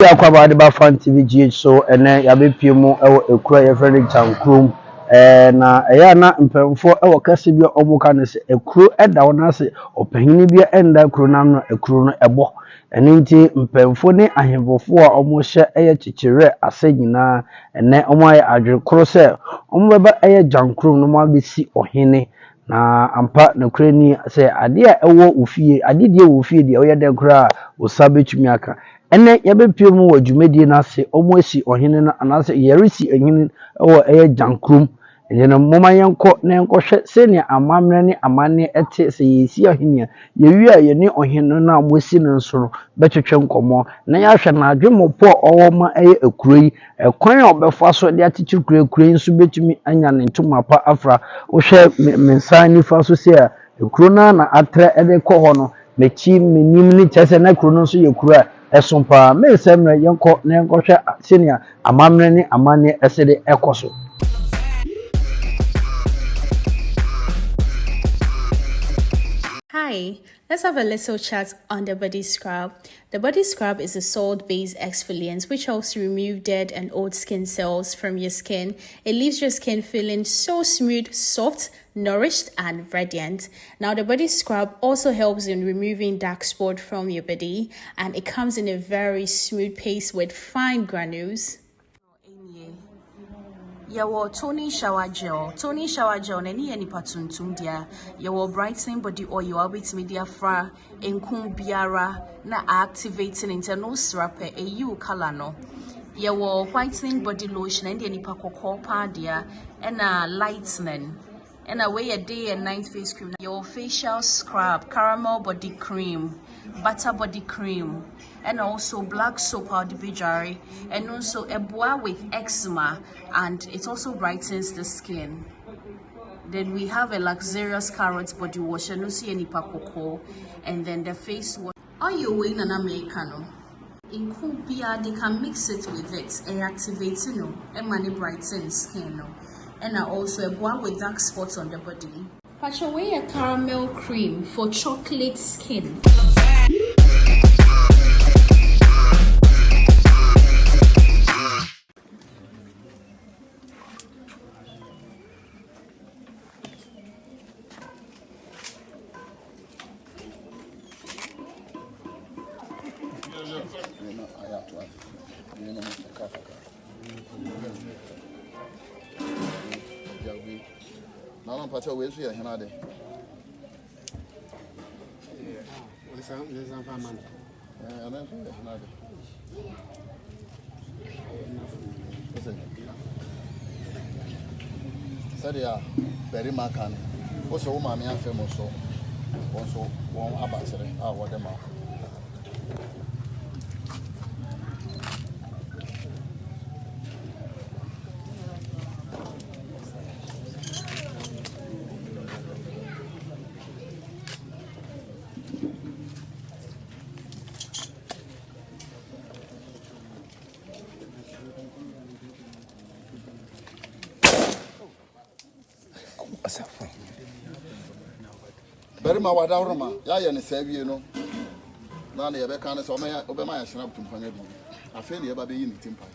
akwaba de ba fan TV GH so ene ya be pie mu ekura ye friend Djankrom na eya na mpemfo kase bi omuka ne se ekuro eda wona se opanyini bi enda kuro na no ekuro no ebo ene nti mpemfo ne ahemfofo a omo hye eye chichire ase nyina ene omo aye adwekoro se omo beba eye Djankrom no mo abesi ohene na ampa na krani se ade a ewo ofie ade die wo ofie die oye de kura osabetumi aka ene yabepie mu wadwumadi na ase omo asi ohene na anase yerisi ehene wo eye Djankrom ene no moma yenko na yenko hwe senia amamre ne amane ete se yesi ohene yewi a yeni ohene na amosi ne nso no betwetwe nkomo na yahwe na adwemopo owo ma eye ekuro yi ekwan a obefa so de atichi kuro nso betumi anya ne ntoma pa afra wo hwe mensa nifa so se a ekuro na atre ede kɔ hɔ no mechi menim ni chese na kuro no nso ye kuro a esompa me semre yenko na yenko hwe senia amamre ne amane esede ekoso. Hi, let's have a little chat on the body scrub. The body scrub is a salt-based exfoliant which helps remove dead and old skin cells from your skin. It leaves your skin feeling so smooth, soft, nourished and radiant. Now the body scrub also helps in removing dark spot from your body, and it comes in a very smooth paste with fine granules. Yawo toning shower gel. Toning shower gel na ni ani patuntum dia. Yawo brightening body oil abit media fra enkum biara na activating internal syrup e you color no. Yawo whitening body lotion and ani pakoko pa dia na lightening. And away a day and night face cream. Your facial scrub, caramel body cream, butter body cream, and also black soap powder bijari, and also a boa with eczema, and it also brightens the skin. Then we have a luxurious carrot body wash, and also any pakoko, and then the face wash. Are you waiting an Americano? In Kubia, they can mix it with it, and activate and money brightens skin. And also a one with dark spots on the body. Patch away a caramel cream for chocolate skin. Now, Pacha, where's your Hanade? Said, yeah, very marked. Also, Mammy and famous, so also one about what them are. Berima wadaroma ya ye ne sawie no na na ye be kan so obema ya snap tumpanya bi afi ne ye ba be yi ne timpa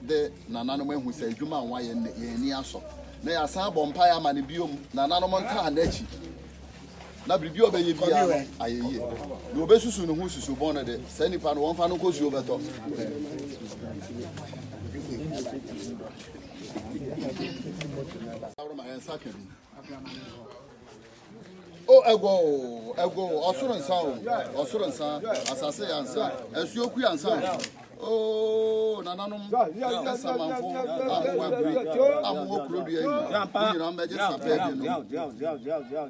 de nananom ehu sa adwuma anwa ye ni aso na ya san bompa ya ma ne biom nananom nka na achi na bibi obeye bia no ayeye na obesusu ne hu susu bon de sa nipa no wonfa no kosu obeto Oh, ego, osuro nsa, asase ya nsa, esuoku ya nsa. Oh, nananom ya samanfo, amwabri, amwokro bi ayi. Nyina mbeje sape bi no.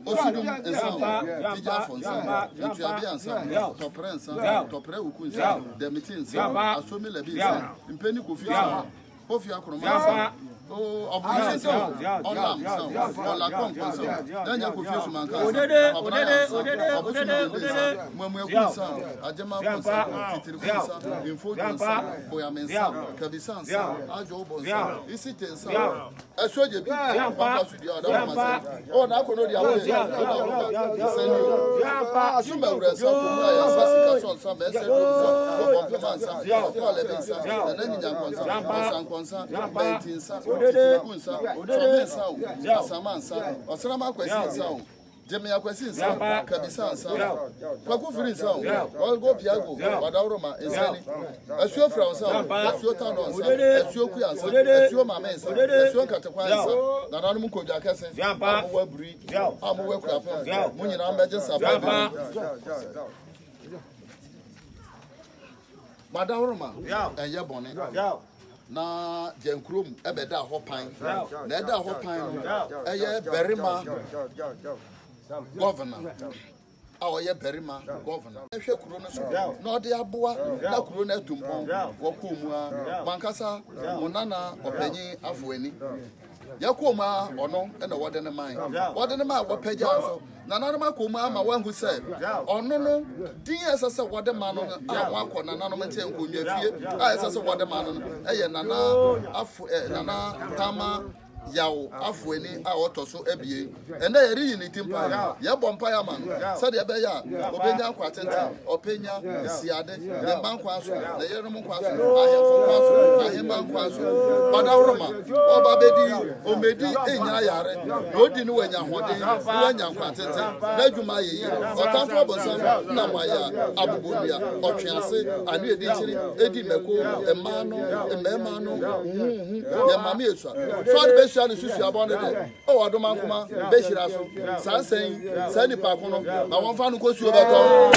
Osudum nsa, tija fo nsa, ntuade nsa, topre uku nsa, demiti nsa, asomi lebi nsa, mpeni kofi nsa, kofi akroma nsa. Oh, Jimmy Aquasin, Kabisan, Paku Free Sound, all go Piago, Wadauroma, and Sani, a show from Sound, a show town on Sound, a show Quias, a show Mamma, a show Cataquan, Nanamuko Jacassin, Amu Breed, Amu Crap, Munina Majors, Wadauroma, and Yabone. Na Djankrom ebeda hopan na eda hopan eye berima governor awoye berima governor ehwe kuro no so na ode aboa na kuro na tumpon wokomu a mankasa monana opanyi afoani yakoma ono na wode ne man wopagya so na nanoma koma ama wangu se ono no din esese wode man no a wakọ na nanoma nche nkonwa fie a esese wode man no eye nana afu nana tama yawo afuani a otoso ebie ena yeri yini timpa ye bompa ya man se de be ya obenya kwatenta openya siade ne bankwa so na yerum kwaso ahemfo kwaso ahemba kwaso badawroma oba bedi omedi enya yare na odi ni wanya hode wanya kwatenta na dwuma yeyi otanfo bonsam na maya abubonua otwease anu edi chiri edi meko emano emema no ye mama esu so de susu abone de o wadoma kuma behira so sansen sani pa kono na won fa no kosu obeto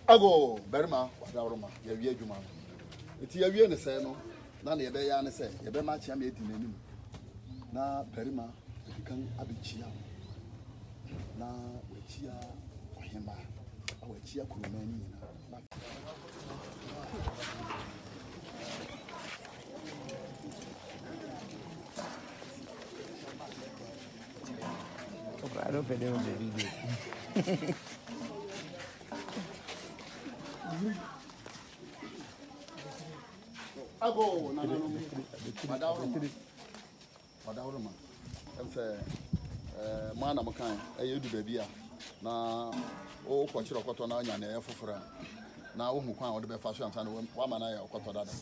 ago berma wadawroma ya wie adwuma eti ya wie ne se no na na yebe ya ne se yebe ma chia me edi nanim na perima kan abechia na wachia ohema awachia kurumani na I don't know the video. Ago na no Wadawroma emfe mana makan eyedu baabi a na o kwachiro kwoto na anya na efofora na wo hukwan wo de be fa so ansa na wa mana ya kwoto dada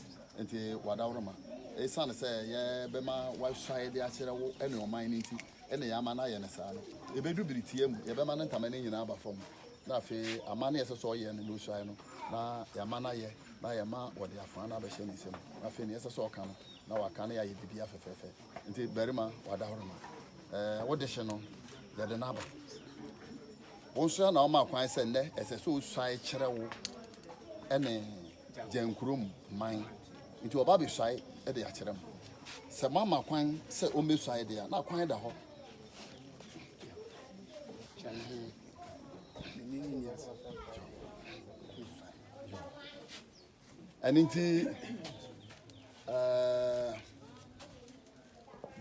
enti Wadawroma esan se ye be ma wa hwae de akere wo ene oman ni nti ene ya mana ye ne sa no ebedu biritie mu ye be ma ntama ne nyina aba fam na fe amane ye so ye ne no hwae no na ya mana ye na ya ma wode afan na ba hye ne sem na fe ne ye so ka no na waka na ya ye bibia fefefe nti berima Wadawroma wode hye no ye de na aba wonso na o ma kwan se ne ese so hwae kere wo ene Djankrom man nti oba be hwae e de ya kere mo se mama kwan se o me hwae de ya na kwan da ho and inti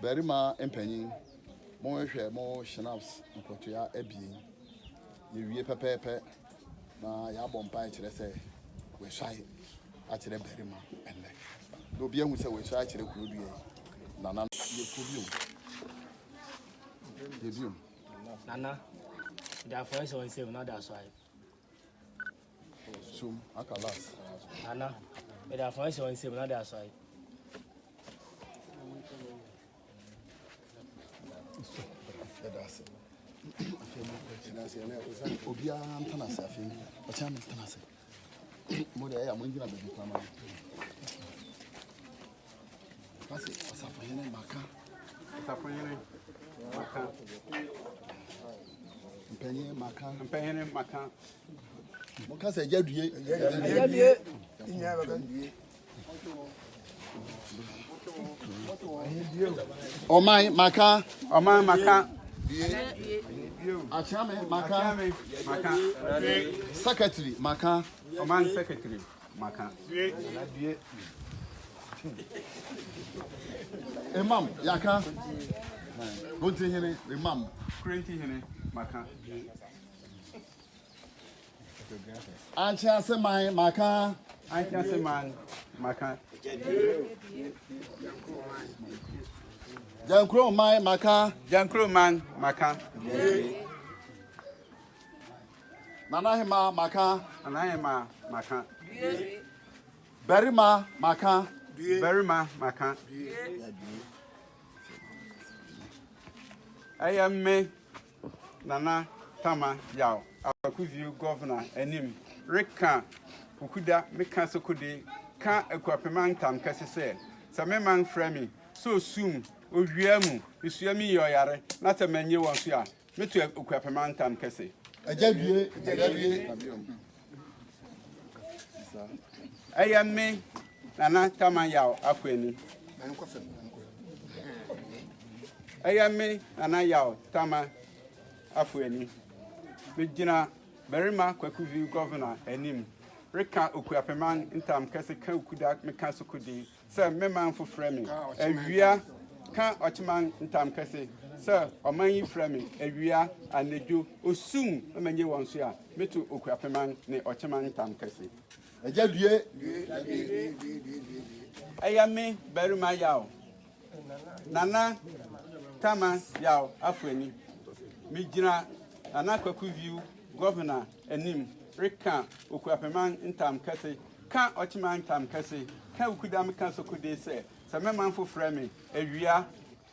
berima empanyin mo hwehwe mo schnapps nkotoya abien ye wie pepepe na ya bompa kire se we hwae a kire berima enne do bia hu se we hwae kire kurodue na na ye kobium debium nana their friends on same not that's why sum akalas nana their friends on same not that's why that's obia antana se afin o cha antana se mo de ya mo ngina be kama kasi asafanyene maka mpenye maka mo ka se jadue inya ba kan due Omai Maka. Oman Maka. Achame Maka. Maka. Secretary Maka. Oman Secretary Maka. Imam Yaka. Good thing, Imam. Currently Maka. Ancha my Maka. I can say man Maka. Djankrom my Maka. Djankrom man Maka. Nanahima Maka. Anahima Maka. Berima Maka. Berima Maka. I am me Nana Tama Yao. Our view governor enim Rika Ukuda Meka Sokode ka equipment tam kase say. Some man frame so soon Owiamu isuami yoyare na temenye won so a metu equipment tam kase. Ajadue. I am me Nana Tama Yao afweni. I am me Nana Yao Tama afweni. Bejina Berima Kwaku view governor enim Rika Okuapeman intam kase ka ukuda meka sokodi sir meman for framing awia ka ochiman intam kase sir oman framing awia anejo osum menye won so a metu Okuapeman ne ochiman intam kase Ajadue. ayame Berima Yao Nana Tama Yao afweni mijina Nana Kwaku view governor enim Rika Okuapeman intam kase ka ochiman intam kase ka ukuda meka sokode se meman for framing awia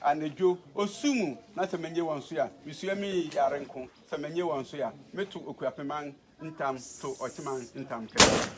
anejo osumu na semenye won so a bisuami yarenko semenye won so a metu Okuapeman intam to ochiman intam kase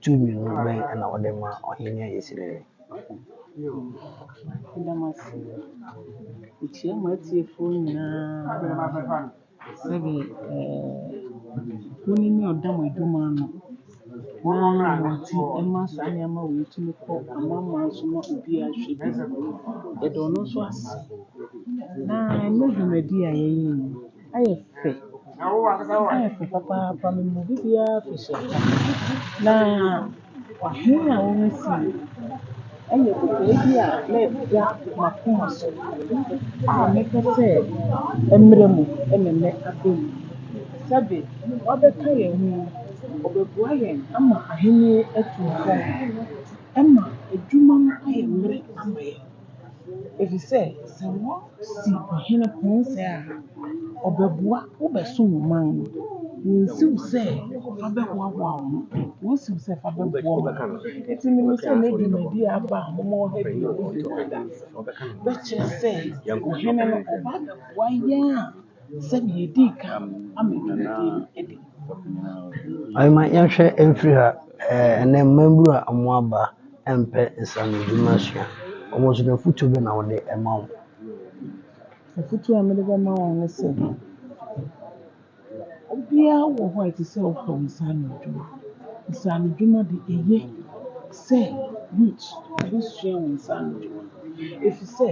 Two million men and our dema or in yesterday. It's your mighty phone. Seven, winning your dumb with Duman. One, a mass and Yama will to me call a mamma, so not be a ship. They don't know so as. Now I know him a dear. I have faith. I have papa from the movie official. Now, here I want to see. Ẹyẹ kòkòrò a lẹ́ẹ̀dá màkúmà so a mẹ́ka sẹ́ ẹmmerẹ mu ẹnẹ̀nẹ̀ abẹ́ mu sẹ́bi ọbẹ̀ka yẹn ho ọbẹ̀bua yẹn ama ahennwa atu fam ẹma adwuma no ayɛ mmerɛ ama yɛn efisɛ sɛ wɔsi ɔhene pon sɛ a ɔbɛboa wobɛso wo man no wɔnsiw sɛ fa bɛhoahoa wo ho wɔnsiw sɛ fa bɛboa wo nti menim sɛ ne dwumadi a aba a moma wɔ ha bi a wodi adanse bɛkyerɛ sɛ ɔhene no ɔba bɛboa yɛn a sɛdeɛ yɛdii ka ama dwumadi no adi Ayma yɛhwɛ mfiri ha ɛnɛ mmamburu a ɔmo aba ɛmpɛ nsanodwuma sua ɔmo nso na foto bi na wɔde ɛma wo afutu a mede bɛma wɔn ne sɛ obiara wɔ hɔ a ɛte sɛ ɔkɔ nsanodwuma de ɛyɛ sɛ youth abɛsua wɔn nsanodwuma ɛfiri sɛ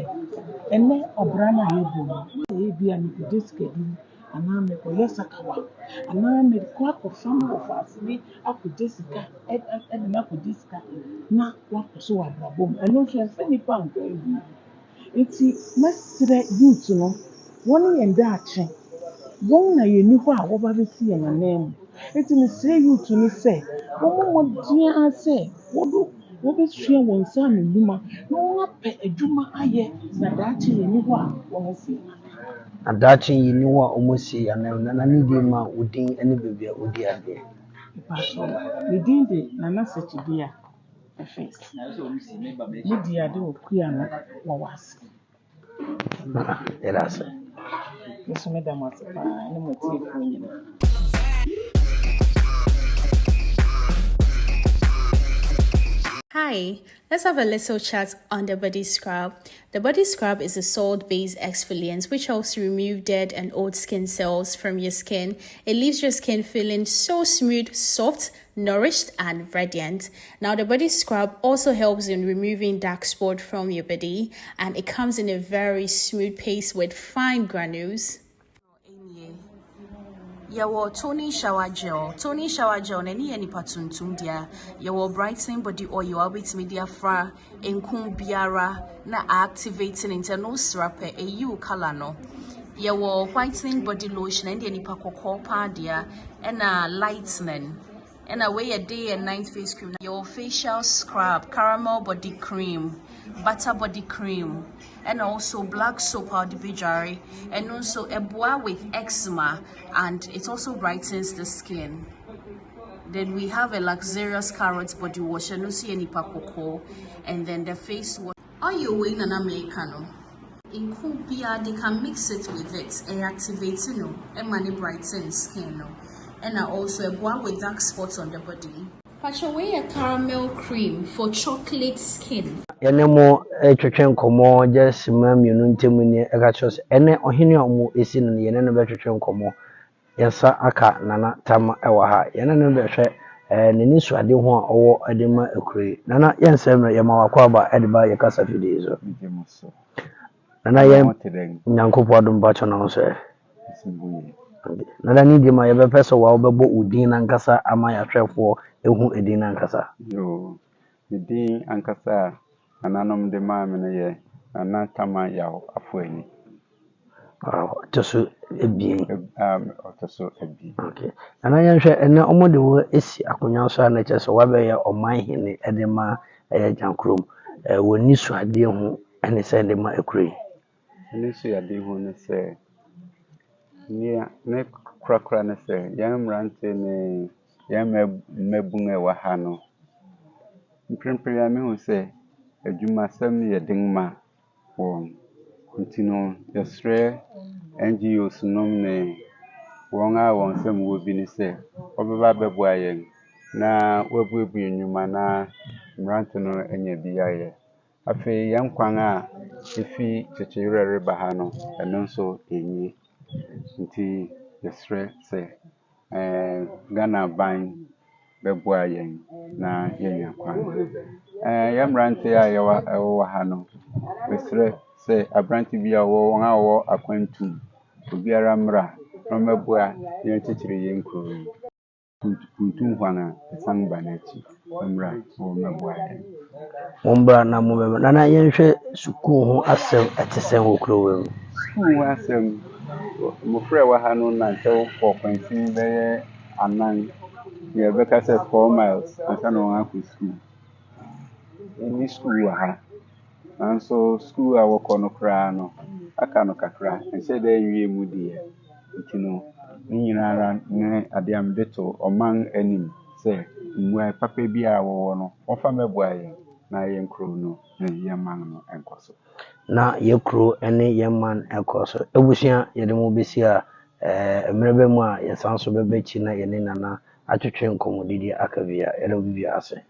ɛnɛ ɔbra no a yɛbɔ no ɛyɛ bi a mekɔgye sikadi anaa mekɔyɛ sakawa anaa mekɔ akɔfa no wɔ faase bi akɔgye sika ɛde no akɔgye sika na wakɔ so wɔ abrabɔ mu ɛno nso ɛsɛ nnipa nkɔ agu nti mɛsrɛ youth no wɔn yɛ ndaakye wɔn na yɛni hɔ a wɔba bɛsi yɛn anan mu nti mesrɛ youth no sɛ Dia say, what is share one son in Luma? No, a Juma aye, Nadachi, and what see. Adachi yi ni wa omosi na ni di ma udin ene bebia odi ade. The day, Nana such a dear. Face. Media do Kuyana was. Era se. Miss Madam was a Hi, let's have a little chat on the body scrub. The body scrub is a salt-based exfoliant which helps to remove dead and old skin cells from your skin. It leaves your skin feeling so smooth, soft, nourished, and radiant. Now, the body scrub also helps in removing dark spot from your body, and it comes in a very smooth paste with fine granules. Yawo Tony shower gel. Tony shower gel nani yani patuntum dia. Yawo brightening body oil abit media fra enkum biara na activating internal syrup e you color no. Yawo whitening body lotion and yani pakoko pa dia and lightening. And away a day and night face cream. Your facial scrub, caramel body cream, butter body cream, and also black soap powder bijari, and also a boa with eczema, and it also brightens the skin. Then we have a luxurious carrot body wash, and also any pakoko, and then the face wash. Are you waiting an Americano? In Kumpia, they can mix it with it and activate and money brighten skin. And also a one with dark spots on the body. Patchaway a caramel cream for chocolate skin. Yenemo twetwe nkomo just mamienu ntemu ni eka chos ene ohene omo esi no yene no betwetwe nkomo yensa aka nana tama ewa ha yene no behwe ne ni suade ho a owo adema ekure nana yensem yema wakwa ba ediba yekasa fidi zo nana yen nyankopo adom ba chono so nana ni di ma yebe peso wa obebo udin na nkasa ama ya hwefo ehu edin na nkasa Yo, the day Ankasa, ananom de mamma ye, and not tama yaw afweni. Toso ebien Otoso ebi. okay nana yen hwe ene omo de wo esi akonya so na cheso wa be ye oman hene edema Djankrom woni suade ho ene se de ma ekure Ni so ya de ho ne se ni ne krakra ne se yan mrante ne yan mebun e wa ha no mprempre ya me hu se adwuma sam ye denma won ntino yesre NGOs nom ne won a won sam wo bi ni se obeba beboa yen na wabuebu enwuma na mrante no anya bi aye afi yan kwan a efi chechire reba ha no eno nso enyi nti yesre se Ghana ban beboa yen na yenya kwan yamrante a yewa ha no yesre se abrante bi a won a wo akwantum obiara mra no meboa yen chechire yen kuro kuntum hwana san banachi mra wo meboa yen Mombra na mumebe nana yen hwe suku ho asem etesen wo kuro we school asem mo frɛ wa ha no na ntew for kwansin bɛyɛ anan ye bɛka sɛ 4 miles asa no akɔ school ni school wa ha nanso school a wɔkɔ no koraa no aka no kakra nhyɛ dɛ wie mu deɛ ntino ni nyinara ne ade am de to ɔman anim sɛ mmuai papa bi a wɔwɔ no wɔfa mɛboa yɛn na yɛn kuro no na yɛman no ɛnkɔ so na ye kuro ene ye man ekoso ebusua ye de mo besi a mmerebe mu a ye sanso bebechi na ye ne nana atwetwe nkomodidi akabia ye do bibia ase